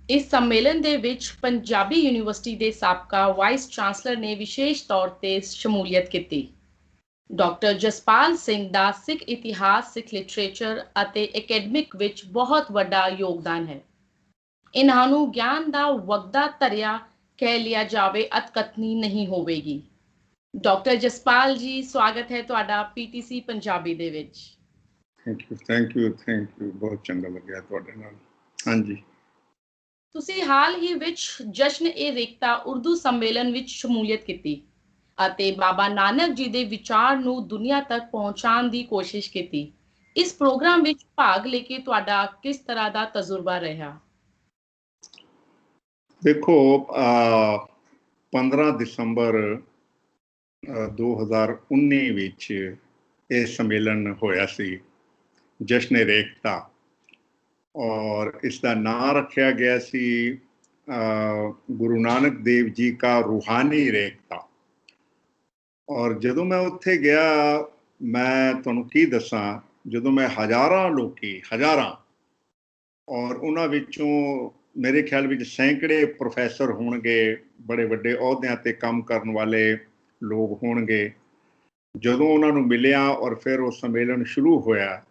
इस सम्मेलन ਦੇ ਵਿੱਚ ਪੰਜਾਬੀ ਯੂਨੀਵਰਸਿਟੀ ਦੇ ਸਾਬਕਾ ਵਾਈਸ ਚਾਂਸਲਰ ਨੇ ਵਿਸ਼ੇਸ਼ ਤੌਰ ਤੇ ਸ਼ਮੂਲੀਅਤ ਕੀਤੀ। ਡਾਕਟਰ ਜਸਪਾਲ ਸਿੰਘ ਦਾ ਸਿੱਖ ਇਤਿਹਾਸ, ਸਿੱਖ ਲਿਟਰੇਚਰ ਅਤੇ ਅਕੈਡਮਿਕ ਵਿੱਚ ਬਹੁਤ ਵੱਡਾ ਯੋਗਦਾਨ ਹੈ। ਇਹਨਾਂ ਨੂੰ ਗਿਆਨ ਦਾ ਵਗਦਾ ਧਰਿਆ ਕਹਿ ਲਿਆ ਜਾਵੇ ਅਤਕਥਨੀ ਨਹੀਂ ਹੋਵੇਗੀ। ਡਾਕਟਰ ਜਸਪਾਲ ਜੀ, ਸਵਾਗਤ ਹੈ ਤੁਹਾਡਾ ਪੀਟੀਸੀ ਪੰਜਾਬੀ ਦੇ ਵਿੱਚ। ਥੈਂਕ ਯੂ ਬਹੁਤ ਚੰਗਾ ਲੱਗਿਆ ਤੁਹਾਡੇ ਨਾਲ। ਹਾਂਜੀ, ਤੁਸੀਂ ਹਾਲ ਹੀ ਵਿੱਚ ਜਸ਼ਨ-ਏ-ਰੇਖਤਾ ਉਰਦੂ ਸੰਮੇਲਨ ਵਿੱਚ ਸ਼ਮੂਲੀਅਤ ਕੀਤੀ ਅਤੇ ਬਾਬਾ ਨਾਨਕ ਜੀ ਦੇ ਵਿਚਾਰ ਨੂੰ ਦੁਨੀਆ ਤੱਕ ਪਹੁੰਚਾਉਣ ਦੀ ਕੋਸ਼ਿਸ਼ ਕੀਤੀ। ਇਸ ਪ੍ਰੋਗਰਾਮ ਵਿੱਚ ਭਾਗ ਲੈ ਕੇ ਤੁਹਾਡਾ ਕਿਸ ਤਰ੍ਹਾਂ ਦਾ ਤਜਰਬਾ ਰਿਹਾ? ਦੇਖੋ, 15 ਦਸੰਬਰ 2019 ਵਿੱਚ ਇਹ ਸੰਮੇਲਨ ਹੋਇਆ ਸੀ, ਜਸ਼ਨ-ਏ-ਰੇਖਤਾ, ਔਰ ਇਸ ਦਾ ਨਾਂ ਰੱਖਿਆ ਗਿਆ ਸੀ ਗੁਰੂ ਨਾਨਕ ਦੇਵ ਜੀ ਕਾ ਰੂਹਾਨੀ ਰੇਖਤਾ। ਔਰ ਜਦੋਂ ਮੈਂ ਉੱਥੇ ਗਿਆ, ਮੈਂ ਤੁਹਾਨੂੰ ਕੀ ਦੱਸਾਂ, ਜਦੋਂ ਮੈਂ ਹਜ਼ਾਰਾਂ ਔਰ ਉਹਨਾਂ ਵਿੱਚੋਂ ਮੇਰੇ ਖਿਆਲ ਵਿੱਚ ਸੈਂਕੜੇ ਪ੍ਰੋਫੈਸਰ ਹੋਣਗੇ, ਬੜੇ ਵੱਡੇ ਅਹੁਦਿਆਂ ਤੇ ਕੰਮ ਕਰਨ ਵਾਲੇ ਲੋਕ ਹੋਣਗੇ, ਜਦੋਂ ਉਹਨਾਂ ਨੂੰ ਮਿਲਿਆ ਔਰ ਫਿਰ ਉਹ ਸੰਮੇਲਨ ਸ਼ੁਰੂ ਹੋਇਆ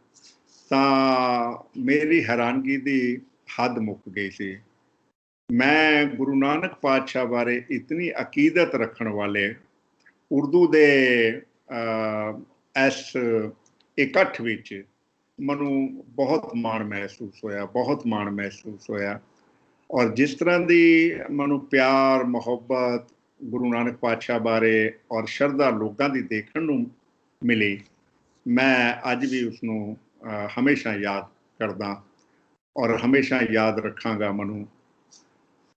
ਤਾਂ ਮੇਰੀ ਹੈਰਾਨਗੀ ਦੀ ਹੱਦ ਮੁੱਕ ਗਈ ਸੀ। ਮੈਂ ਗੁਰੂ ਨਾਨਕ ਪਾਤਸ਼ਾਹ ਬਾਰੇ ਇਤਨੀ ਅਕੀਦਤ ਰੱਖਣ ਵਾਲੇ ਉਰਦੂ ਦੇ ਇਸ ਇਕੱਠ ਵਿੱਚ ਮੈਨੂੰ ਬਹੁਤ ਮਾਣ ਮਹਿਸੂਸ ਹੋਇਆ। ਔਰ ਜਿਸ ਤਰ੍ਹਾਂ ਦੀ ਮੈਨੂੰ ਪਿਆਰ ਮੁਹੱਬਤ ਗੁਰੂ ਨਾਨਕ ਪਾਤਸ਼ਾਹ ਬਾਰੇ ਔਰ ਸ਼ਰਧਾ ਲੋਕਾਂ ਦੀ ਦੇਖਣ ਨੂੰ ਮਿਲੀ, ਮੈਂ ਅੱਜ ਵੀ ਉਸਨੂੰ ਹਮੇਸ਼ਾ ਯਾਦ ਕਰਦਾ ਔਰ ਹਮੇਸ਼ਾ ਯਾਦ ਰੱਖਾਂਗਾ। ਮੈਨੂੰ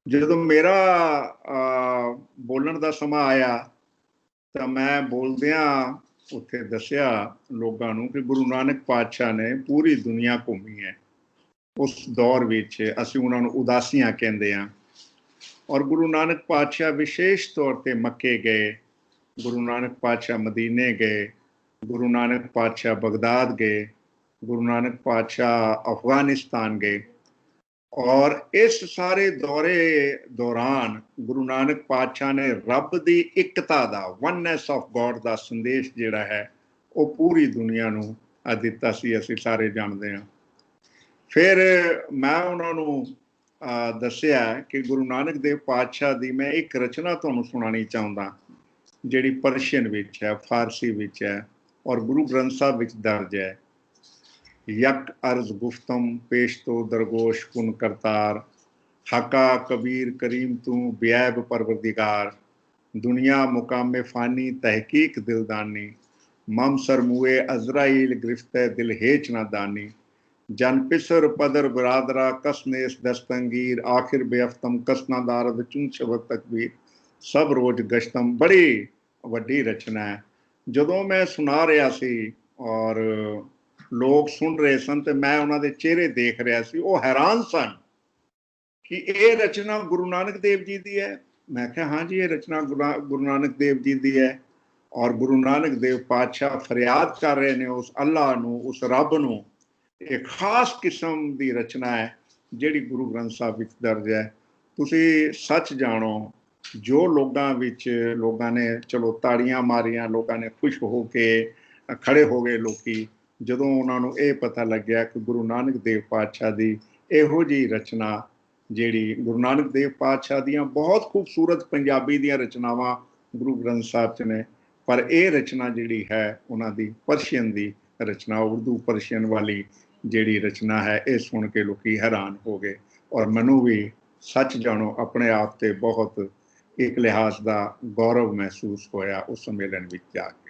ਜਦੋਂ ਮੇਰਾ ਬੋਲਣ ਦਾ ਸਮਾਂ ਆਇਆ ਤਾਂ ਮੈਂ ਬੋਲਦਿਆਂ ਉੱਥੇ ਦੱਸਿਆ ਲੋਕਾਂ ਨੂੰ ਕਿ ਗੁਰੂ ਨਾਨਕ ਪਾਤਸ਼ਾਹ ਨੇ ਪੂਰੀ ਦੁਨੀਆ ਘੁੰਮੀ ਹੈ। ਉਸ ਦੌਰ ਵਿੱਚ ਅਸੀਂ ਉਹਨਾਂ ਨੂੰ ਉਦਾਸੀਆਂ ਕਹਿੰਦੇ ਹਾਂ, ਔਰ ਗੁਰੂ ਨਾਨਕ ਪਾਤਸ਼ਾਹ ਵਿਸ਼ੇਸ਼ ਤੌਰ ਤੇ ਮੱਕੇ ਗਏ, ਗੁਰੂ ਨਾਨਕ ਪਾਤਸ਼ਾਹ ਮਦੀਨੇ ਗਏ, ਗੁਰੂ ਨਾਨਕ ਪਾਤਸ਼ਾਹ ਬਗਦਾਦ ਗਏ, ਗੁਰੂ ਨਾਨਕ ਪਾਤਸ਼ਾਹ ਅਫਗਾਨਿਸਤਾਨ ਗਏ। ਔਰ ਇਸ ਸਾਰੇ ਦੌਰੇ ਦੌਰਾਨ ਗੁਰੂ ਨਾਨਕ ਪਾਤਸ਼ਾਹ ਨੇ ਰੱਬ ਦੀ ਇਕਤਾ ਦਾ, ਵਨਨੈਸ ਆਫ ਗੋਡ ਦਾ ਸੰਦੇਸ਼ ਜਿਹੜਾ ਹੈ ਉਹ ਪੂਰੀ ਦੁਨੀਆ ਨੂੰ ਦਿੱਤਾ ਸੀ, ਅਸੀਂ ਸਾਰੇ ਜਾਣਦੇ ਹਾਂ। ਫਿਰ ਮੈਂ ਉਹਨਾਂ ਨੂੰ ਦੱਸਿਆ ਕਿ ਗੁਰੂ ਨਾਨਕ ਦੇਵ ਪਾਤਸ਼ਾਹ ਦੀ ਮੈਂ ਇੱਕ ਰਚਨਾ ਤੁਹਾਨੂੰ ਸੁਣਾਉਣੀ ਚਾਹੁੰਦਾ, ਜਿਹੜੀ ਪਰਸ਼ੀਅਨ ਵਿੱਚ ਹੈ, ਫਾਰਸੀ ਵਿੱਚ ਹੈ ਔਰ ਗੁਰੂ ਗ੍ਰੰਥ ਸਾਹਿਬ ਵਿੱਚ ਦਰਜ ਹੈ। यक अर्ज गुफ्तम पेश तो दरगोश कुन करतार, हका कबीर करीम तू बेऐब परवरदिगार, दुनिया मुकाम फ़ानी तहकीक दिलदानी, मम सरमुए अजराइल गिरफ्त दिल हेच ना दानी, जन पिसर पदर बरादरा कसनेस दस्तंगीर, आखिर बेअफ्तम कसना दारद चूं शबद तकबीर, सब रोज गश्तम। बड़ी वड्डी रचना है। ਜਦੋਂ ਮੈਂ ਸੁਣਾ ਰਿਹਾ ਸੀ ਔਰ ਲੋਕ ਸੁਣ ਰਹੇ ਸਨ ਤੇ ਮੈਂ ਉਹਨਾਂ ਦੇ ਚਿਹਰੇ ਦੇਖ ਰਿਹਾ ਸੀ, ਉਹ ਹੈਰਾਨ ਸਨ ਕਿ ਇਹ ਰਚਨਾ ਗੁਰੂ ਨਾਨਕ ਦੇਵ ਜੀ ਦੀ ਹੈ। ਮੈਂ ਕਿਹਾ ਹਾਂਜੀ, ਇਹ ਰਚਨਾ ਗੁਰੂ ਨਾਨਕ ਦੇਵ ਜੀ ਦੀ ਹੈ ਔਰ ਗੁਰੂ ਨਾਨਕ ਦੇਵ ਪਾਤਸ਼ਾਹ ਫਰਿਆਦ ਕਰ ਰਹੇ ਨੇ ਉਸ ਅੱਲਾਹ ਨੂੰ, ਉਸ ਰੱਬ ਨੂੰ। ਇਹ ਖਾਸ ਕਿਸਮ ਦੀ ਰਚਨਾ ਹੈ ਜਿਹੜੀ ਗੁਰੂ ਗ੍ਰੰਥ ਸਾਹਿਬ ਵਿੱਚ ਦਰਜ ਹੈ। ਤੁਸੀਂ ਸੱਚ ਜਾਣੋ, ਜੋ ਲੋਕਾਂ ਨੇ ਚਲੋ ਤਾੜੀਆਂ ਮਾਰੀਆਂ, ਲੋਕਾਂ ਨੇ ਖੁਸ਼ ਹੋ ਕੇ ਖੜੇ ਹੋ ਗਏ ਲੋਕੀ, ਜਦੋਂ ਉਹਨਾਂ ਨੂੰ ਇਹ ਪਤਾ ਲੱਗਿਆ ਕਿ ਗੁਰੂ ਨਾਨਕ ਦੇਵ ਪਾਤਸ਼ਾਹ ਦੀ ਇਹੋ ਜਿਹੀ ਰਚਨਾ, ਜਿਹੜੀ ਗੁਰੂ ਨਾਨਕ ਦੇਵ ਪਾਤਸ਼ਾਹ ਦੀਆਂ ਬਹੁਤ ਖੂਬਸੂਰਤ ਪੰਜਾਬੀ ਦੀਆਂ ਰਚਨਾਵਾਂ ਗੁਰੂ ਗ੍ਰੰਥ ਸਾਹਿਬ 'ਚ ਨੇ, ਪਰ ਇਹ ਰਚਨਾ ਜਿਹੜੀ ਹੈ ਉਹਨਾਂ ਦੀ ਪਰਸ਼ੀਅਨ ਦੀ ਰਚਨਾ, ਉਰਦੂ ਪਰਸ਼ੀਅਨ ਵਾਲੀ ਜਿਹੜੀ ਰਚਨਾ ਹੈ, ਇਹ ਸੁਣ ਕੇ ਲੋਕੀ ਹੈਰਾਨ ਹੋ ਗਏ। ਔਰ ਮੈਨੂੰ ਵੀ ਸੱਚ ਜਾਣੋ ਆਪਣੇ ਆਪ ਤੇ ਬਹੁਤ ਇੱਕ ਲਿਹਾਜ਼ ਦਾ ਗੌਰਵ ਮਹਿਸੂਸ ਹੋਇਆ ਉਸ ਸੰਮੇਲਨ ਵਿੱਚ ਜਾ ਕੇ।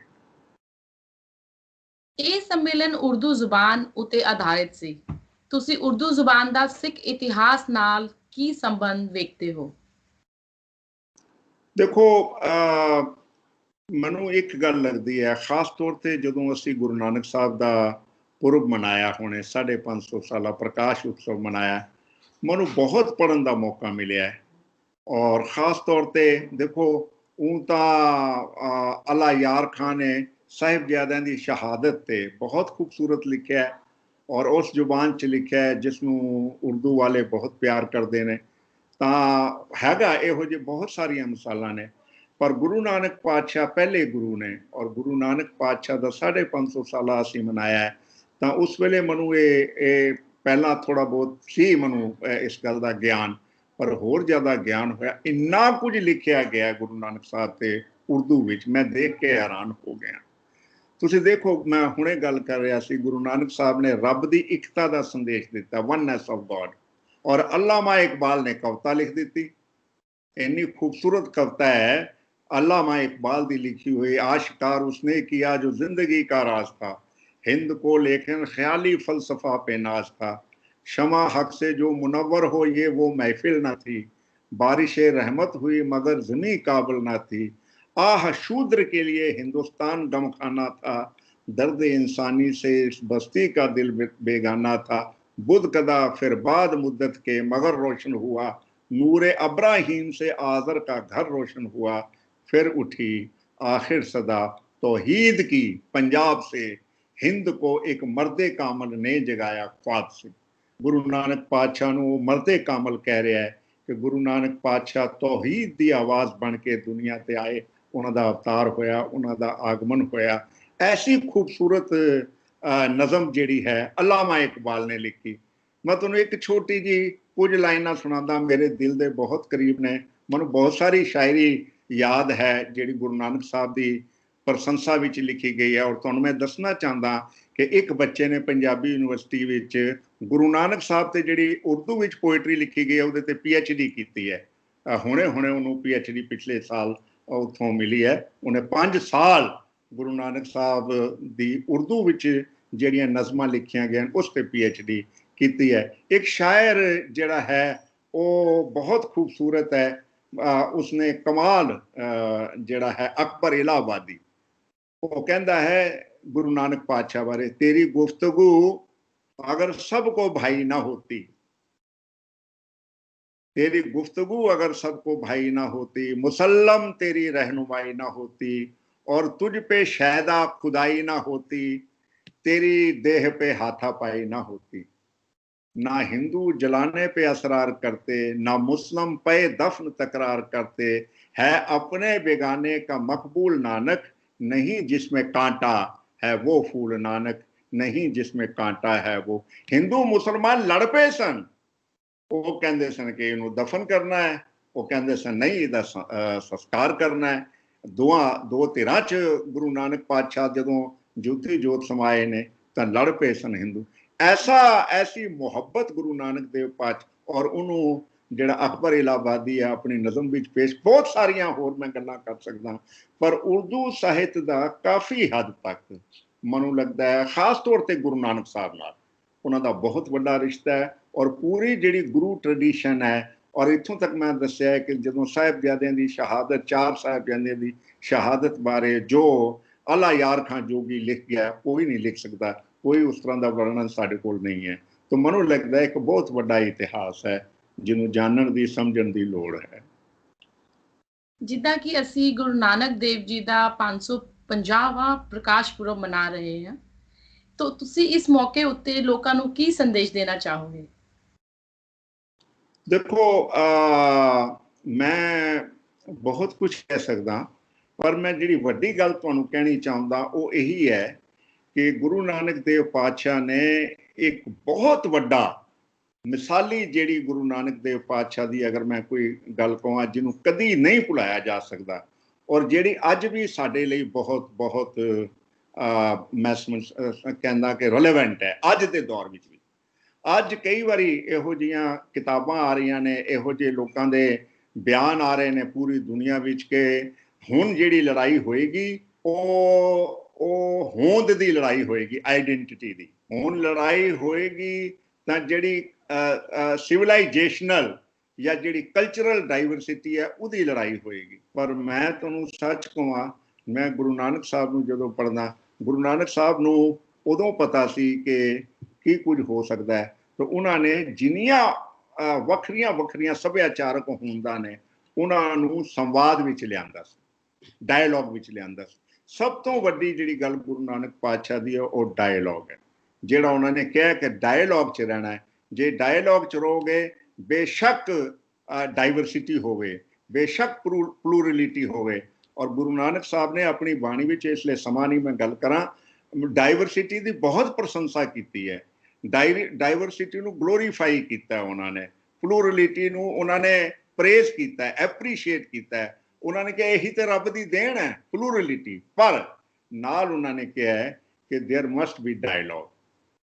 ਇਹ ਸੰਮੇਲਨ ਉਰਦੂ ਜ਼ੁਬਾਨ ਉਤੇ ਆਧਾਰਿਤ ਸੀ। ਤੁਸੀਂ ਉਰਦੂ ਜ਼ੁਬਾਨ ਦਾ ਸਿੱਖ ਇਤਿਹਾਸ ਨਾਲ ਕੀ ਸੰਬੰਧ ਵੇਖਦੇ ਹੋ? ਦੇਖੋ, ਮੈਨੂੰ ਇੱਕ ਗੱਲ ਲੱਗਦੀ ਹੈ, ਖਾਸ ਤੌਰ ਤੇ ਜਦੋਂ ਅਸੀਂ ਗੁਰੂ ਨਾਨਕ ਸਾਹਿਬ ਦਾ ਪੁਰਬ ਮਨਾਇਆ, ਹੁਣੇ 550 ਸਾਲਾ ਪ੍ਰਕਾਸ਼ ਉਤਸਵ ਮਨਾਇਆ, ਮੈਨੂੰ ਬਹੁਤ ਪੜ੍ਹਨ ਦਾ ਮੌਕਾ ਮਿਲਿਆ। ਔਰ ਖਾਸ ਤੌਰ ਤੇ ਦੇਖੋ, ਉਹ ਤਾਂ ਅੱਲਾ ਯਾਰ ਖਾਨ ਨੇ ਸਾਹਿਬਜ਼ਾਦਿਆਂ ਦੀ ਸ਼ਹਾਦਤ ਤੇ ਬਹੁਤ ਖੂਬਸੂਰਤ ਲਿਖਿਆ ਹੈ ਔਰ ਉਸ ਜ਼ੁਬਾਨ 'ਚ ਲਿਖਿਆ ਹੈ ਜਿਸ ਨੂੰ ਉਰਦੂ ਵਾਲੇ ਬਹੁਤ ਪਿਆਰ ਕਰਦੇ ਨੇ। ਤਾਂ ਹੈਗਾ ਇਹੋ ਜਿਹੇ ਬਹੁਤ ਸਾਰੀਆਂ ਮਿਸਾਲਾਂ ਨੇ। ਪਰ ਗੁਰੂ ਨਾਨਕ ਪਾਤਸ਼ਾਹ ਪਹਿਲੇ ਗੁਰੂ ਨੇ, ਔਰ ਗੁਰੂ ਨਾਨਕ ਪਾਤਸ਼ਾਹ ਦਾ 550 ਸਾਲਾ ਅਸੀਂ ਮਨਾਇਆ ਹੈ। ਤਾਂ ਉਸ ਵੇਲੇ ਮੈਨੂੰ ਇਹ ਪਹਿਲਾਂ ਥੋੜਾ ਬਹੁਤ ਸੀ ਮੈਨੂੰ ਇਸ ਗੱਲ ਦਾ ਗਿਆਨ, ਪਰ ਹੋਰ ਜ਼ਿਆਦਾ ਗਿਆਨ ਹੋਇਆ। ਇੰਨਾ ਕੁਝ ਲਿਖਿਆ ਗਿਆ ਗੁਰੂ ਨਾਨਕ ਸਾਹਿਬ ਤੇ ਉਰਦੂ ਵਿੱਚ, ਮੈਂ ਦੇਖ ਕੇ ਹੈਰਾਨ ਹੋ ਗਿਆ। ਤੁਸੀਂ ਦੇਖੋ, ਮੈਂ ਹੁਣੇ ਗੱਲ ਕਰ ਰਿਹਾ ਸੀ, ਗੁਰੂ ਨਾਨਕ ਸਾਹਿਬ ਨੇ ਰੱਬ ਦੀ ਇਕਤਾ ਦਾ ਸੰਦੇਸ਼ ਦਿੱਤਾ, ਵਨਨੈਸ ਆਫ ਗॉड, ਔਰ अल्लामा इकबाल ने कविता लिख दी थी। इतनी खूबसूरत कविता है अल्लामा इकबाल की लिखी हुई, आशिकार उसने किया जो जिंदगी का राज था, हिंद को लेकिन ख्याली फलसफा पे नाज था, शमा हक से जो मुनव्वर हो ये वो महफिल न थी, बारिश रहमत हुई मगर जमी काबिल न थी, आह शूद्र के लिए हिंदुस्तान गमखाना था, दर्द इंसानी से इस बस्ती का दिल बेगाना था, बुध कदा फिर बाद मुद्दत के मगर रोशन हुआ, नूरे अब्राहीम से आज़र का घर रोशन हुआ, फिर उठी आखिर सदा तौहीद की पंजाब से, हिंद को एक मर्दे कामल ने जगाया ख्वाब से। गुरु नानक पातशाह ਨੂੰ ਮਰਦੇ ਕਾਮਲ ਕਹਿ ਰਿਹਾ ਹੈ ਕਿ ਗੁਰੂ ਨਾਨਕ ਪਾਤਸ਼ਾਹ ਤੌਹੀਦ ਦੀ ਆਵਾਜ਼ ਬਣ ਕੇ ਦੁਨੀਆ ਤੇ ਆਏ, ਉਹਨਾਂ ਦਾ ਅਵਤਾਰ ਹੋਇਆ, ਉਹਨਾਂ ਦਾ ਆਗਮਨ ਹੋਇਆ। ਐਸੀ ਖੂਬਸੂਰਤ ਨਜ਼ਮ ਜਿਹੜੀ ਹੈ अल्लामा इकबाल ने लिखी। मैं ਤੁਹਾਨੂੰ ਇੱਕ ਛੋਟੀ ਜੀ ਕੁਝ ਲਾਈਨਾਂ ਸੁਣਾਉਂਦਾ, ਮੇਰੇ ਦਿਲ ਦੇ ਬਹੁਤ ਕਰੀਬ ਨੇ। ਮੈਨੂੰ ਬਹੁਤ ਸਾਰੀ ਸ਼ਾਇਰੀ ਯਾਦ ਹੈ ਜਿਹੜੀ ਗੁਰੂ ਨਾਨਕ ਸਾਹਿਬ ਦੀ ਪ੍ਰਸ਼ੰਸਾ ਵਿੱਚ ਲਿਖੀ ਗਈ ਹੈ, ਔਰ ਤੁਹਾਨੂੰ ਮੈਂ ਦੱਸਣਾ ਚਾਹੁੰਦਾ ਕਿ ਇੱਕ ਬੱਚੇ ਨੇ ਪੰਜਾਬੀ ਯੂਨੀਵਰਸਿਟੀ ਵਿੱਚ ਗੁਰੂ ਨਾਨਕ ਸਾਹਿਬ ਤੇ ਜਿਹੜੀ ਉਰਦੂ ਵਿੱਚ ਪੋਇਟਰੀ ਲਿਖੀ ਗਈ ਹੈ ਉਹਦੇ ਤੇ PhD ਕੀਤੀ ਹੈ। ਹੁਣੇ ਉਹਨੂੰ PhD ਪਿਛਲੇ ਸਾਲ ਉੱਥੋਂ ਮਿਲੀ ਹੈ। ਉਹਨੇ 5 ਸਾਲ ਗੁਰੂ ਨਾਨਕ ਸਾਹਿਬ ਦੀ ਉਰਦੂ ਵਿੱਚ ਜਿਹੜੀਆਂ ਨਜ਼ਮਾਂ ਲਿਖੀਆਂ ਗਈਆਂ ਉਸ ਤੇ PhD ਕੀਤੀ ਹੈ। ਇੱਕ ਸ਼ਾਇਰ ਜਿਹੜਾ ਹੈ ਉਹ ਬਹੁਤ ਖੂਬਸੂਰਤ ਹੈ, ਉਸਨੇ ਕਮਾਲ ਜਿਹੜਾ ਹੈ ਅਕਬਰ ਇਲਾਹਾਬਾਦੀ, ਉਹ ਕਹਿੰਦਾ ਹੈ ਗੁਰੂ ਨਾਨਕ ਪਾਤਸ਼ਾਹ ਬਾਰੇ, ਤੇਰੀ ਗੁਫ਼ਤਗੂ अगर सबको भाई ना होती, तेरी गुफ्तगू अगर सबको भाई ना होती, मुसल्लम तेरी रहनुमाई ना होती, और तुझ पे शायदा खुदाई ना होती, तेरी देह पे हाथापाई ना होती, ना हिंदू जलाने पे असरार करते, ना मुस्लिम पे दफन तकरार करते, है अपने बेगाने का मकबूल नानक, नहीं जिसमें कांटा है वो फूल नानक, नहीं जिसमें कांटा है वो। हिंदू मुसलमान लड़ पे सन, वो कहते सन कि इन्हू दफन करना है, वो कहते सन नहीं इहदा संस्कार करना है। दो धिरां च गुरु नानक पातशाह जदों ज्योति जोत समाए ने तां लड़ पे सन हिंदू। ऐसी मुहब्बत गुरु नानक देव पातशाह, और उन्होंने ਜਿਹੜਾ ਅਕਬਰ ਇਲਾਹਾਬਾਦੀ ਹੈ ਆਪਣੀ ਨਜ਼ਮ ਵਿੱਚ ਪੇਸ਼, ਬਹੁਤ ਸਾਰੀਆਂ ਹੋਰ ਮੈਂ ਗੱਲਾਂ ਕਰ ਸਕਦਾ, ਪਰ ਉਰਦੂ ਸਾਹਿਤ ਦਾ ਕਾਫੀ ਹੱਦ ਤੱਕ ਮੈਨੂੰ ਲੱਗਦਾ ਹੈ ਖਾਸ ਤੌਰ ਤੇ ਗੁਰੂ ਨਾਨਕ ਸਾਹਿਬ ਨਾਲ ਉਹਨਾਂ ਦਾ ਬਹੁਤ ਵੱਡਾ ਰਿਸ਼ਤਾ ਹੈ, ਔਰ ਪੂਰੀ ਜਿਹੜੀ ਗੁਰੂ ਟ੍ਰੈਡੀਸ਼ਨ ਹੈ। ਔਰ ਇੱਥੋਂ ਤੱਕ ਮੈਂ ਦੱਸਿਆ ਹੈ ਕਿ ਜਦੋਂ ਸਾਹਿਬਜ਼ਾਦਿਆਂ ਦੀ ਸ਼ਹਾਦਤ, 4 ਸਾਹਿਬਜ਼ਾਦਿਆਂ ਦੀ ਸ਼ਹਾਦਤ ਬਾਰੇ ਜੋ ਅਲਾ ਯਾਰ ਖਾਂ ਜੋਗੀ ਲਿਖ ਗਿਆ, ਕੋਈ ਨਹੀਂ ਲਿਖ ਸਕਦਾ, ਕੋਈ ਉਸ ਤਰ੍ਹਾਂ ਦਾ ਵਰਣਨ ਸਾਡੇ ਕੋਲ ਨਹੀਂ ਹੈ। ਤਾਂ ਮੈਨੂੰ ਲੱਗਦਾ ਇੱਕ ਬਹੁਤ ਵੱਡਾ ਇਤਿਹਾਸ ਹੈ ਜਿਹਨੂੰ ਜਾਣਨ ਦੀ, ਸਮਝਣ ਦੀ ਲੋੜ ਹੈ। ਜਿੱਦਾਂ ਕਿ ਅਸੀਂ ਗੁਰੂ ਨਾਨਕ ਦੇਵ ਜੀ ਦਾ 550ਵਾਂ ਪ੍ਰਕਾਸ਼ ਪੁਰਬ ਮਨਾ ਰਹੇ ਹਾਂ, ਤਾਂ ਤੁਸੀਂ ਇਸ ਮੌਕੇ ਉੱਤੇ ਲੋਕਾਂ ਨੂੰ ਕੀ ਸੰਦੇਸ਼ ਦੇਣਾ ਚਾਹੋਗੇ? ਦੇਖੋ, ਮੈਂ ਬਹੁਤ ਕੁਝ ਕਹਿ ਸਕਦਾ, ਪਰ ਮੈਂ ਜਿਹੜੀ ਵੱਡੀ ਗੱਲ ਤੁਹਾਨੂੰ ਕਹਿਣੀ ਚਾਹੁੰਦਾ ਉਹ ਇਹੀ ਹੈ ਕਿ ਗੁਰੂ ਨਾਨਕ ਦੇਵ ਪਾਤਸ਼ਾਹ ਨੇ ਇੱਕ ਬਹੁਤ ਵੱਡਾ ਮਿਸਾਲੀ, ਜਿਹੜੀ ਗੁਰੂ ਨਾਨਕ ਦੇਵ ਪਾਤਸ਼ਾਹ ਦੀ ਅਗਰ ਮੈਂ ਕੋਈ ਗੱਲ ਕਹਾਂ ਜਿਹਨੂੰ ਕਦੀ ਨਹੀਂ ਭੁਲਾਇਆ ਜਾ ਸਕਦਾ, ਔਰ ਜਿਹੜੀ ਅੱਜ ਵੀ ਸਾਡੇ ਲਈ ਬਹੁਤ ਬਹੁਤ ਮੈਂ ਕਹਿੰਦਾ ਕਿ ਰਿਲੇਵੈਂਟ ਹੈ ਅੱਜ ਦੇ ਦੌਰ ਵਿੱਚ ਵੀ। ਅੱਜ ਕਈ ਵਾਰੀ ਇਹੋ ਜਿਹੀਆਂ ਕਿਤਾਬਾਂ ਆ ਰਹੀਆਂ ਨੇ, ਇਹੋ ਜਿਹੇ ਲੋਕਾਂ ਦੇ ਬਿਆਨ ਆ ਰਹੇ ਨੇ ਪੂਰੀ ਦੁਨੀਆ ਵਿੱਚ ਕਿ ਹੁਣ ਜਿਹੜੀ ਲੜਾਈ ਹੋਏਗੀ ਉਹ ਹੋਂਦ ਦੀ ਲੜਾਈ ਹੋਏਗੀ, ਆਈਡੈਂਟੀਟੀ ਦੀ। ਹੁਣ ਲੜਾਈ ਹੋਏਗੀ ਤਾਂ ਜਿਹੜੀ ਸਿਵਲਾਈਜੇਸ਼ਨਲ ਜਾਂ ਜਿਹੜੀ ਕਲਚਰਲ ਡਾਈਵਰਸਿਟੀ ਹੈ ਉਹਦੀ ਲੜਾਈ ਹੋਏਗੀ। ਪਰ ਮੈਂ ਤੁਹਾਨੂੰ ਸੱਚ ਕਹਾਂ, ਮੈਂ ਗੁਰੂ ਨਾਨਕ ਸਾਹਿਬ ਨੂੰ ਜਦੋਂ ਪੜ੍ਹਦਾ, ਗੁਰੂ ਨਾਨਕ ਸਾਹਿਬ ਨੂੰ ਉਦੋਂ ਪਤਾ ਸੀ ਕਿ ਕੀ ਕੁਝ ਹੋ ਸਕਦਾ ਹੈ, ਤਾਂ ਉਹਨਾਂ ਨੇ ਜਿੰਨੀਆਂ ਵੱਖਰੀਆਂ ਸੱਭਿਆਚਾਰਕ ਹੋਂਦਾਂ ਨੇ ਉਹਨਾਂ ਨੂੰ ਸੰਵਾਦ ਵਿੱਚ ਲਿਆਂਦਾ ਸੀ, ਡਾਇਲੋਗ ਵਿੱਚ ਲਿਆਂਦਾ ਸੀ। ਸਭ ਤੋਂ ਵੱਡੀ ਜਿਹੜੀ ਗੱਲ ਗੁਰੂ ਨਾਨਕ ਪਾਤਸ਼ਾਹ ਦੀ ਹੈ ਉਹ ਡਾਇਲੋਗ ਹੈ, ਜਿਹੜਾ ਉਹਨਾਂ ਨੇ ਕਿਹਾ ਕਿ ਡਾਇਲੋਗ 'ਚ ਰਹਿਣਾ ਹੈ। ਜੇ ਡਾਇਲੋਗ 'ਚ ਰਹੋਗੇ, ਬੇਸ਼ੱਕ ਡਾਈਵਰਸਿਟੀ ਹੋਵੇ, ਬੇਸ਼ੱਕ ਪਲੂਰਲਿਟੀ ਹੋਵੇ। ਔਰ ਗੁਰੂ ਨਾਨਕ ਸਾਹਿਬ ਨੇ ਆਪਣੀ ਬਾਣੀ ਵਿੱਚ, ਇਸ ਲਈ ਸਮਾਂ ਨਹੀਂ ਮੈਂ ਗੱਲ ਕਰਾਂ, ਡਾਈਵਰਸਿਟੀ ਦੀ ਬਹੁਤ ਪ੍ਰਸ਼ੰਸਾ ਕੀਤੀ ਹੈ। ਡਾਈਵਰਸਿਟੀ ਨੂੰ ਗਲੋਰੀਫਾਈ ਕੀਤਾ ਉਹਨਾਂ ਨੇ, ਪਲੂਰਲਿਟੀ ਨੂੰ ਉਹਨਾਂ ਨੇ ਪ੍ਰੇਜ਼ ਕੀਤਾ, ਐਪਰੀਸ਼ੀਏਟ ਕੀਤਾ। ਉਹਨਾਂ ਨੇ ਕਿਹਾ ਇਹੀ ਤੇ ਰੱਬ ਦੀ ਦੇਣ ਹੈ, ਪਲੂਰਲਿਟੀ। ਪਰ ਨਾਲ ਉਹਨਾਂ ਨੇ ਕਿਹਾ ਕਿ ਦੇਅਰ ਮਸਟ ਬੀ ਡਾਇਲੋਗ,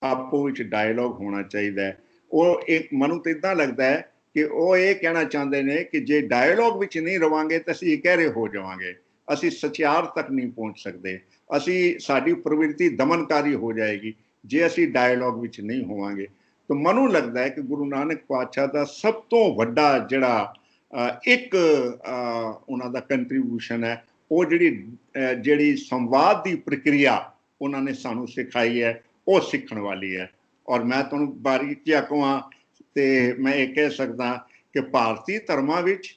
ਆਪੋ ਵਿੱਚ ਡਾਇਲੋਗ ਹੋਣਾ ਚਾਹੀਦਾ ਹੈ। ਉਹ ਇੱਕ ਮੈਨੂੰ ਤਾਂ ਇੱਦਾਂ ਲੱਗਦਾ ਹੈ ਕਿ ਉਹ ਇਹ ਕਹਿਣਾ ਚਾਹੁੰਦੇ ਨੇ ਕਿ ਜੇ ਡਾਇਲੋਗ ਵਿੱਚ ਨਹੀਂ ਰਵਾਂਗੇ ਤਾਂ ਅਸੀਂ ਇਕਹਿਰੇ ਹੋ ਜਾਵਾਂਗੇ, ਅਸੀਂ ਸਚਿਆਰ ਤੱਕ ਨਹੀਂ ਪਹੁੰਚ ਸਕਦੇ, ਸਾਡੀ ਪ੍ਰਵਿਰਤੀ ਦਮਨਕਾਰੀ ਹੋ ਜਾਏਗੀ ਜੇ ਅਸੀਂ ਡਾਇਲੋਗ ਵਿੱਚ ਨਹੀਂ ਹੋਵਾਂਗੇ। ਤਾਂ ਮੈਨੂੰ ਲੱਗਦਾ ਹੈ ਕਿ ਗੁਰੂ ਨਾਨਕ ਪਾਤਸ਼ਾਹ ਦਾ ਸਭ ਤੋਂ ਵੱਡਾ ਜਿਹੜਾ ਇੱਕ ਉਹਨਾਂ ਦਾ ਕੰਟਰੀਬਿਊਸ਼ਨ ਹੈ, ਉਹ ਜਿਹੜੀ ਸੰਵਾਦ ਦੀ ਪ੍ਰਕਿਰਿਆ ਉਹਨਾਂ ਨੇ ਸਾਨੂੰ ਸਿਖਾਈ ਹੈ, ਉਹ ਸਿੱਖਣ ਵਾਲੀ ਹੈ। ਔਰ ਮੈਂ ਤੁਹਾਨੂੰ ਬਾਰੀਕੀਆਂ ਕਹਾਂ ਤੇ ਮੈਂ ਇਹ ਕਹਿ ਸਕਦਾ ਕਿ ਭਾਰਤੀ ਧਰਮਾਂ ਵਿੱਚ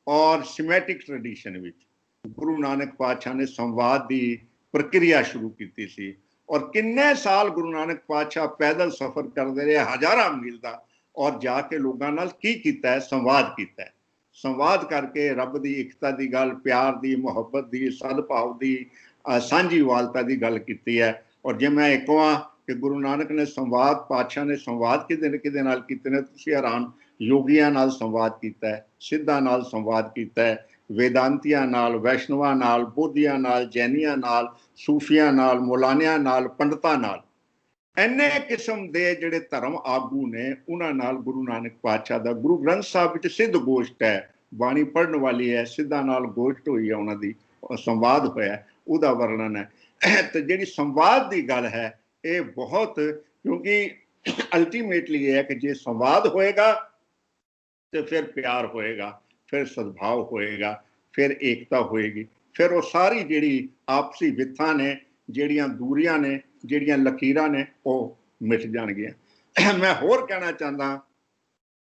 ਔਰ ਸਿਮੈਟਿਕ ਟ੍ਰੈਡੀਸ਼ਨ ਵਿੱਚ ਗੁਰੂ ਨਾਨਕ ਪਾਤਸ਼ਾਹ ਨੇ ਸੰਵਾਦ ਦੀ ਪ੍ਰਕਿਰਿਆ ਸ਼ੁਰੂ ਕੀਤੀ ਸੀ। ਔਰ ਕਿੰਨੇ ਸਾਲ ਗੁਰੂ ਨਾਨਕ ਪਾਤਸ਼ਾਹ ਪੈਦਲ ਸਫ਼ਰ ਕਰਦੇ ਰਹੇ, ਹਜ਼ਾਰਾਂ ਮੀਲ ਦਾ, ਔਰ ਜਾ ਕੇ ਲੋਕਾਂ ਨਾਲ ਕੀ ਕੀਤਾ ਹੈ, ਸੰਵਾਦ ਕੀਤਾ ਹੈ। ਸੰਵਾਦ ਕਰਕੇ ਰੱਬ ਦੀ ਇਕਤਾ ਦੀ ਗੱਲ, ਪਿਆਰ ਦੀ, ਮੁਹੱਬਤ ਦੀ, ਸਦਭਾਵ ਦੀ, ਸਾਂਝੀਵਾਲਤਾ ਦੀ ਗੱਲ ਕੀਤੀ ਹੈ। ਔਰ ਜੇ ਮੈਂ ਇਹ ਕਹਾਂ ਕਿ ਗੁਰੂ ਨਾਨਕ ਨੇ ਸੰਵਾਦ, ਪਾਤਸ਼ਾਹ ਨੇ ਸੰਵਾਦ ਕਿਹਦੇ ਨਾਲ ਕੀਤੇ ਨੇ, ਤੁਸੀਂ ਹੈਰਾਨ। ਯੋਗੀਆਂ ਨਾਲ ਸੰਵਾਦ ਕੀਤਾ ਹੈ, ਸਿੱਧਾਂ ਨਾਲ ਸੰਵਾਦ ਕੀਤਾ ਹੈ, ਵੇਦਾਂਤੀਆਂ ਨਾਲ, ਵੈਸ਼ਨਵਾਂ ਨਾਲ, ਬੋਧੀਆਂ ਨਾਲ, ਜੈਨੀਆਂ ਨਾਲ, ਸੂਫੀਆਂ ਨਾਲ, ਮੌਲਾਨਿਆਂ ਨਾਲ, ਪੰਡਤਾਂ ਨਾਲ, ਇੰਨੇ ਕਿਸਮ ਦੇ ਜਿਹੜੇ ਧਰਮ ਆਗੂ ਨੇ, ਉਹਨਾਂ ਨਾਲ ਗੁਰੂ ਨਾਨਕ ਪਾਤਸ਼ਾਹ ਦਾ, ਗੁਰੂ ਗ੍ਰੰਥ ਸਾਹਿਬ ਵਿੱਚ ਸਿੱਧ ਗੋਸ਼ਟ ਹੈ, ਬਾਣੀ ਪੜ੍ਹਨ ਵਾਲੀ ਹੈ, ਸਿੱਧਾਂ ਨਾਲ ਗੋਸ਼ਟ ਹੋਈ ਹੈ, ਉਹਨਾਂ ਦੀ ਸੰਵਾਦ ਹੋਇਆ, ਉਹਦਾ ਵਰਣਨ ਹੈ। ਤੇ ਜਿਹੜੀ ਸੰਵਾਦ ਦੀ ਗੱਲ ਹੈ ਇਹ ਬਹੁਤ, ਕਿਉਂਕਿ ਅਲਟੀਮੇਟਲੀ ਇਹ ਹੈ ਕਿ ਜੇ ਸੰਵਾਦ ਹੋਏਗਾ ਤੇ ਫਿਰ ਪਿਆਰ ਹੋਏਗਾ, ਫਿਰ ਸਦਭਾਵ ਹੋਏਗਾ, ਫਿਰ ਏਕਤਾ ਹੋਏਗੀ, ਫਿਰ ਉਹ ਸਾਰੀ ਜਿਹੜੀ ਆਪਸੀ ਵਿਥਾਂ ਨੇ, ਜਿਹੜੀਆਂ ਦੂਰੀਆਂ ਨੇ, ਜਿਹੜੀਆਂ ਲਕੀਰਾਂ ਨੇ, ਉਹ ਮਿਟ ਜਾਣਗੀਆਂ। ਮੈਂ ਹੋਰ ਕਹਿਣਾ ਚਾਹੁੰਦਾ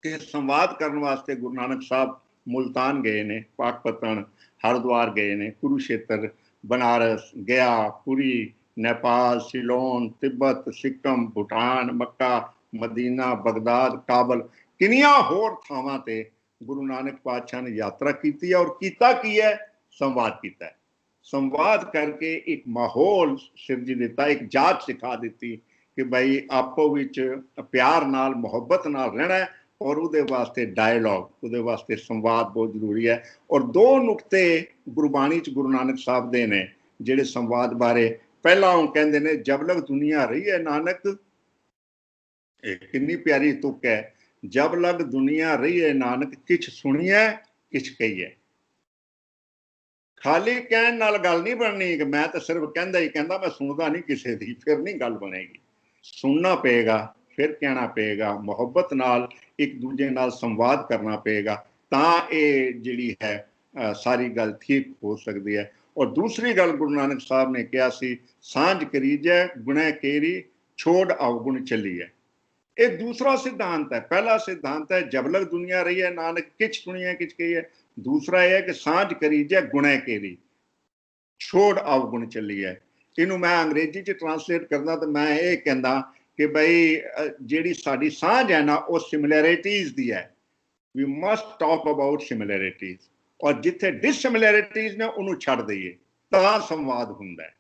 ਕਿ ਸੰਵਾਦ ਕਰਨ ਵਾਸਤੇ ਗੁਰੂ ਨਾਨਕ ਸਾਹਿਬ ਮੁਲਤਾਨ ਗਏ ਨੇ, ਪਾਕਪਤਨ, ਹਰਿਦੁਆਰ ਗਏ ਨੇ, ਕੁਰੂਸ਼ੇਤਰ, ਬਨਾਰਸ, ਗਿਆ, ਪੁਰੀ, ਨੇਪਾਲ, ਸਿਲੋਨ, ਤਿੱਬਤ, ਸਿੱਕਮ, ਭੂਟਾਨ, ਮੱਕਾ, ਮਦੀਨਾ, ਬਗਦਾਦ, ਕਾਬਲ, ਕਿੰਨੀਆਂ ਹੋਰ ਥਾਵਾਂ ਤੇ ਗੁਰੂ ਨਾਨਕ ਪਾਤਸ਼ਾਹ ਨੇ ਯਾਤਰਾ ਕੀਤੀ ਹੈ। ਔਰ ਕੀਤਾ ਕੀ ਹੈ? ਸੰਵਾਦ ਕੀਤਾ ਹੈ। ਸੰਵਾਦ ਕਰਕੇ ਇੱਕ ਮਾਹੌਲ ਸਿਰਜ ਦਿੱਤਾ, ਇੱਕ ਜਾਚ ਸਿਖਾ ਦਿੱਤੀ ਕਿ ਭਾਈ ਆਪੋ ਵਿੱਚ ਪਿਆਰ ਨਾਲ, ਮੁਹੱਬਤ ਨਾਲ ਰਹਿਣਾ ਹੈ। ਔਰ ਉਹਦੇ ਵਾਸਤੇ ਡਾਇਲੋਗ, ਉਹਦੇ ਵਾਸਤੇ ਸੰਵਾਦ ਬਹੁਤ ਜ਼ਰੂਰੀ ਹੈ। ਔਰ ਦੋ ਨੁਕਤੇ ਗੁਰਬਾਣੀ 'ਚ ਗੁਰੂ ਨਾਨਕ ਸਾਹਿਬ ਦੇ ਨੇ ਜਿਹੜੇ ਸੰਵਾਦ ਬਾਰੇ। ਪਹਿਲਾਂ ਉਹ ਕਹਿੰਦੇ ਨੇ, ਜਬ ਲਗ ਦੁਨੀਆ ਰਹੀ ਹੈ ਨਾਨਕ, ਇਹ ਕਿੰਨੀ ਪਿਆਰੀ ਤੁਕ ਹੈ, ਜਬ ਲਗ ਦੁਨੀਆ ਰਹੀ ਹੈ ਨਾਨਕ, ਕਿਛ ਸੁਣੀਐ ਕਿਛ ਕਹੀਐ। ਖਾਲੀ ਕਹਿਣ ਨਾਲ ਗੱਲ ਨਹੀਂ ਬਣਨੀ ਕਿ ਮੈਂ ਤਾਂ ਸਿਰਫ ਕਹਿੰਦਾ ਹੀ ਕਹਿੰਦਾ, ਮੈਂ ਸੁਣਦਾ ਨਹੀਂ ਕਿਸੇ ਦੀ, ਫਿਰ ਨਹੀਂ ਗੱਲ ਬਣੇਗੀ। ਸੁਣਨਾ ਪਏਗਾ, ਫਿਰ ਕਹਿਣਾ ਪਏਗਾ, ਮੁਹੱਬਤ ਨਾਲ ਇੱਕ ਦੂਜੇ ਨਾਲ ਸੰਵਾਦ ਕਰਨਾ ਪਏਗਾ, ਤਾਂ ਇਹ ਜਿਹੜੀ ਹੈ ਸਾਰੀ ਗੱਲ ਠੀਕ ਹੋ ਸਕਦੀ ਹੈ। ਔਰ ਦੂਸਰੀ ਗੱਲ ਗੁਰੂ ਨਾਨਕ ਸਾਹਿਬ ਨੇ ਕਿਹਾ ਸੀ, ਸਾਂਝ ਕਰੀਜੈ ਗੁਣੈ ਕੇਰੀ, ਛੋੜ ਅਵਗੁਣ ਚੱਲੀਐ। ਇਹ ਦੂਸਰਾ ਸਿਧਾਂਤ ਹੈ। ਪਹਿਲਾ ਸਿਧਾਂਤ ਹੈ ਜਬ ਲਗ ਦੁਨੀਆ ਰਹੀ ਹੈ ਨਾਨਕ, ਕਿਛ ਸੁਣੀਐ ਕਿਛ ਕਹੀਐ। ਦੂਸਰਾ ਇਹ ਹੈ ਕਿ ਸਾਂਝ ਕਰੀਜੈ ਗੁਣੈ ਕੇਰੀ, ਛੋੜ ਅਵਗੁਣ ਚੱਲੀਐ। ਇਹਨੂੰ ਮੈਂ ਅੰਗਰੇਜ਼ੀ 'ਚ ਟਰਾਂਸਲੇਟ ਕਰਦਾ ਤਾਂ ਮੈਂ ਇਹ ਕਹਿੰਦਾ ਕਿ ਬਈ ਜਿਹੜੀ ਸਾਡੀ ਸਾਂਝ ਹੈ ਨਾ, ਉਹ ਸਿਮਿਲੈਰਿਟੀਜ਼ ਦੀ ਹੈ। ਵੀ ਮਸਟ ਟਾਕ ਅਬਾਊਟ ਸਿਮਿਲੈਰਿਟੀਜ਼, ਔਰ ਜਿੱਥੇ ਡਿਸਸਿਮਿਲੈਰਿਟੀਜ਼ ਨੇ ਉਹਨੂੰ ਛੱਡ ਦਈਏ, ਤਾਂ ਸੰਵਾਦ ਹੁੰਦਾ ਹੈ।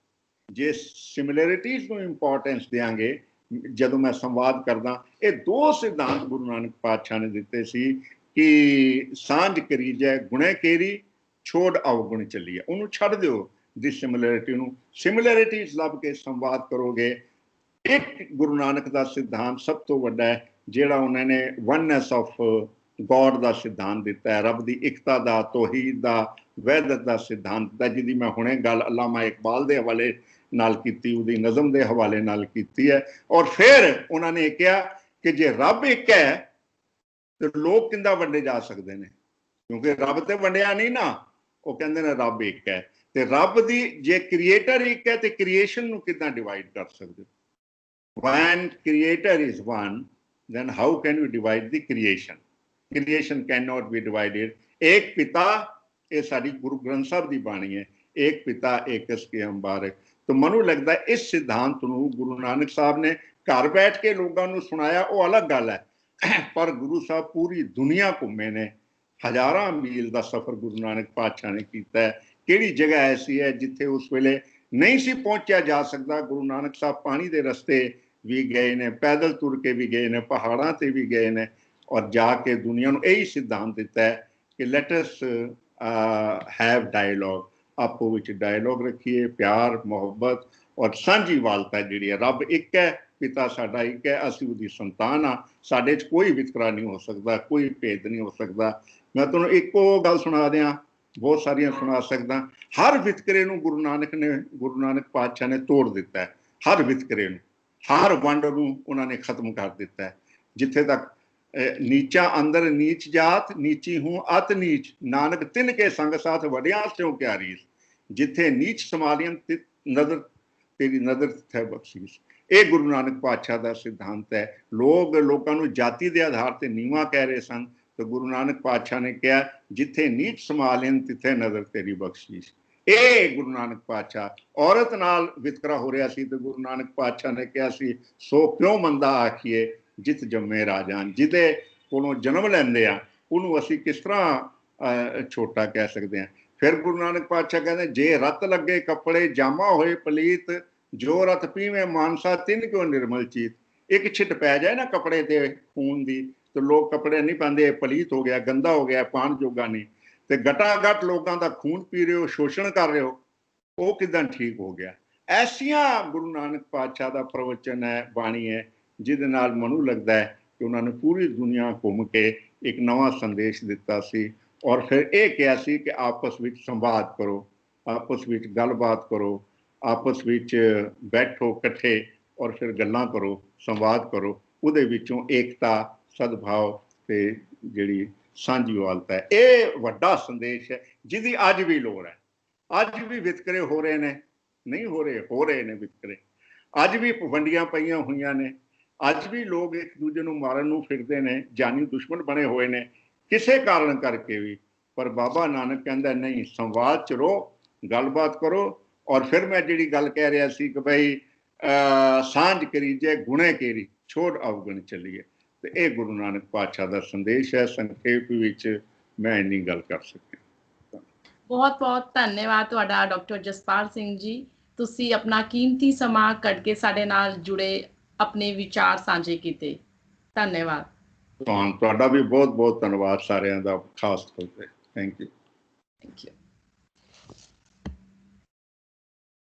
ਜੇ ਸਿਮਿਲੈਰਿਟੀਜ਼ ਨੂੰ ਇੰਪੋਰਟੈਂਸ ਦਿਆਂਗੇ ਜਦੋਂ ਮੈਂ ਸੰਵਾਦ ਕਰਦਾ, ਇਹ ਦੋ ਸਿਧਾਂਤ ਗੁਰੂ ਨਾਨਕ ਪਾਤਸ਼ਾਹ ਨੇ ਦਿੱਤੇ ਸੀ ਕਿ ਸਾਂਝ ਕਰੀਜੈ ਗੁਣੈ ਕੇਰੀ, ਛੋੜ ਅਵਗੁਣ ਚੱਲੀਏ। ਉਹਨੂੰ ਛੱਡ ਦਿਓ ਡਿਸਸਿਮਿਲੈਰਿਟੀ ਨੂੰ, ਸਿਮਿਲੈਰਿਟੀਜ਼ ਲੱਭ ਕੇ ਸੰਵਾਦ ਕਰੋਗੇ। ਇੱਕ ਗੁਰੂ ਨਾਨਕ ਦਾ ਸਿਧਾਂਤ ਸਭ ਤੋਂ ਵੱਡਾ ਹੈ, ਜਿਹੜਾ ਉਹਨਾਂ ਨੇ ਵਨਨੈਸ ਆਫ ਗੋਡ ਦਾ ਸਿਧਾਂਤ ਦਿੱਤਾ ਹੈ, ਰੱਬ ਦੀ ਇਕਤਾ ਦਾ, ਤੌਹੀਦ ਦਾ, ਵਹਿਦਤ ਦਾ ਸਿਧਾਂਤ ਦਾ, ਜਿਹਦੀ ਮੈਂ ਹੁਣੇ ਗੱਲ ਅੱਲਾਮਾ ਇਕਬਾਲ ਦੇ ਹਵਾਲੇ ਨਾਲ ਕੀਤੀ, ਉਹਦੀ ਨਜ਼ਮ ਦੇ ਹਵਾਲੇ ਨਾਲ ਕੀਤੀ ਹੈ। ਔਰ ਫਿਰ ਉਹਨਾਂ ਨੇ ਕਿਹਾ ਕਿ ਜੇ ਰੱਬ ਇੱਕ ਹੈ ਤੇ ਲੋਕ ਕਿੰਦਾ ਵੰਡੇ ਜਾ ਸਕਦੇ ਨੇ, ਕਿਉਂਕਿ ਰੱਬ ਤੇ ਵੰਡਿਆ ਨਹੀਂ ਨਾ। ਉਹ ਕਹਿੰਦੇ ਨੇ ਰੱਬ ਇੱਕ ਹੈ, ਤੇ ਰੱਬ ਦੀ ਜੇ ਕ੍ਰੀਏਟਰ ਇੱਕ ਹੈ ਤੇ ਕ੍ਰੀਏਸ਼ਨ ਨੂੰ ਕਿੱਦਾਂ ਡਿਵਾਈਡ ਕਰ ਸਕਦੇ ਹੋ? When creator is one, then how can you divide the creation? Creation cannot be divided. एक पिता, ये साड़ी गुरु ग्रंथ साहब की बाणी है, एक पिता एकस के अंबारक। तो मनु लगता है इस सिद्धांत को गुरु नानक साहब ने घर बैठ के लोगों को सुनाया, वो अलग गल है, पर गुरु साहब पूरी दुनिया घूमे ने हज़ारां मील का सफ़र गुरु नानक पातशाह ने किया है। किहड़ी जगह ऐसी है जिथे उस वेले नहीं सी पहुंचा जा सकता। गुरु नानक साहब पानी के रस्ते भी गए ने, पैदल तुर के भी गए ने, पहाड़ों से भी गए ने, और जाके दुनिया को यही सिद्धांत दिता है कि लेट अस हैव डायलॉग, आपो विच डायलॉग रखिए, प्यार मुहब्बत और सांझीवालता जिहड़ी है। रब एक है, पिता साडा एक है, असीं उहदी संतान आ, साडे च कोई वितकरा नहीं हो सकता, कोई भेद नहीं हो सकता। मैं तुहानूं इक्को गल सुणा दियां, बहुत सारियां सुना सकदा। हर वितकरे नूं गुरु नानक पातशाह ने तोड़ दिता है। हर वितकरे नूं, हर वंड नूं उन्होंने खत्म कर दिता है। जिथे तक नीचा अंदर नीच जात, नीची हूँ अत नीच, नानक तिन के संग साथ वड्यां स्यों क्या रीस, जिथे नीच समालियन नजर तेरी नजर थे बख्शीश। ये गुरु नानक पातशाह का सिद्धांत है। लोगों को जाति के आधार पर नीवा कह रहे सन, तो गुरु नानक पातशाह ने कहा जिथे नीच संभालेन तिथे नजर तेरी बख्शीश। ये गुरु नानक पातशाह। औरत नाल वितकरा हो रहा सी, तो गुरु नानक पातशाह ने कहा सी सो क्यों मंदा आखिए जित जम्मे राजान, जिदे कोलों जन्म लैंदे आ उन्होंने असीं किस तरह छोटा कह सकते हैं। फिर गुरु नानक पातशाह कहते जे रत लगे कपड़े जामा होए पलीत, जो रत पीवे मानसा तिन क्यों निर्मल चीत। एक छिट पै जाए ना कपड़े ते खून दी, तो लोग कपड़े नहीं पाते, पलीत हो गया, गंदा हो गया, पान जोगा नहीं। तो गटागट लोगों का खून पी रहे हो, शोषण कर रहे हो, वो किदां ठीक हो गया। ऐसियां गुरु नानक पातशाह का प्रवचन है, बाणी है, जिहदे नाल मनु लगता है कि उन्होंने पूरी दुनिया घूम के एक नवा संदेश दिता सी। और फिर यह कहा सी कि आपस में संवाद करो, आपस में गलबात करो, आपस में बैठो कट्ठे और फिर गल्लां करो, संवाद करो, उहदे विचों एकता, सद्भाव ते जिहड़ी सांझीवालता है। ये वड्डा संदेश है जिहदी अज भी लोड़ है। अज भी वितकरे हो रहे ने, नहीं हो रहे ने वितकरे। अज भी वंडियां पईयां होईयां ने, अज भी लोग एक दूजे नूं मारन नूं फिरदे ने, जानी दुश्मन बने हुए ने किसी कारण करके भी। पर बाबा नानक कहंदा नहीं, संवाद च रहो, गलबात करो। और फिर मैं जिहड़ी गल कह रहा सी कि भाई सांझ करीजे गुणे केरी, छोड़ अवगुण चलिए। तो यह गुरु नानक पातशाह का संदेश है। संक्षेप विच मैं इन्नी गल कर सकिया। बहुत बहुत धन्यवाद तुहाडा डॉक्टर जसपाल सिंह जी। तुसी अपना कीमती समा कढ के साडे नाल जुड़े, अपने विचार साझे कीते। धन्यवाद। तुहाडा भी बहुत बहुत धन्यवाद सारिਆਂ ਦਾ, खास तौर पे थैंक यू। Thank you.